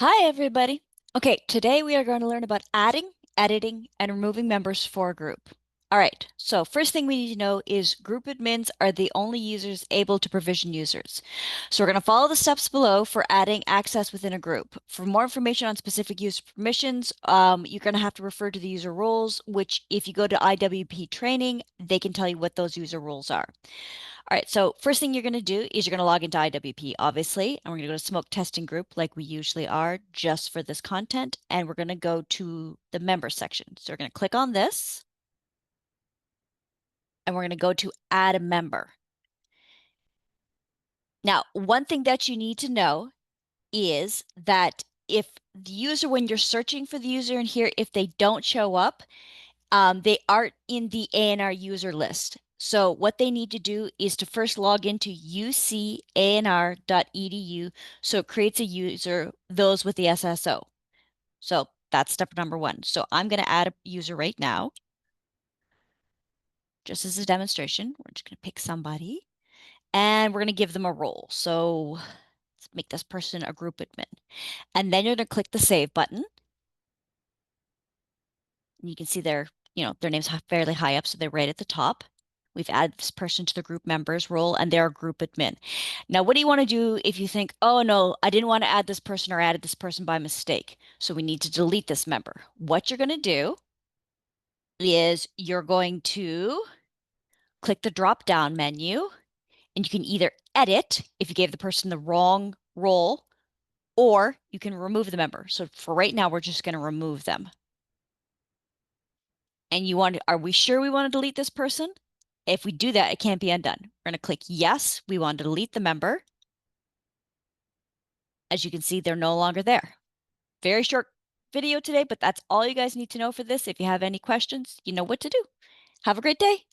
Hi, everybody. Okay, today we are going to learn about adding, editing, and removing members for a group. All right, so first thing we need to know is group admins are the only users able to provision users. So we're going to follow the steps below for adding access within a group. For more information on specific user permissions, you're going to have to refer to the user roles, which if you go to IWP training, they can tell you what those user roles are. All right, so first thing you're going to do is you're going to log into IWP, obviously, and we're going to go to smoke testing group like we usually are just for this content, and we're going to go to the members section. So we're going to click on this, and we're going to go to add a member. Now, one thing that you need to know is that if the user, when you're searching for the user in here, if they don't show up, they aren't in the ANR user list. So what they need to do is to first log into UCANR.edu so it creates a user, those with the SSO. So that's step number one. So I'm going to add a user right now, just as a demonstration. We're just going to pick somebody and we're going to give them a role. So let's make this person a group admin. And then you're going to click the save button. And you can see their name's fairly high up, so they're right at the top. We've added this person to the group members role and they're a group admin. Now, what do you want to do if you think, oh no, I didn't want to add this person or added this person by mistake, so we need to delete this member? What you're going to do is you're going to click the drop down menu and you can either edit if you gave the person the wrong role or you can remove the member. So for right now, we're just going to remove them. And are we sure we want to delete this person? If we do that, it can't be undone. We're going to click yes, we want to delete the member. As you can see, they're no longer there. Very short video today, but that's all you guys need to know for this. If you have any questions, you know what to do. Have a great day.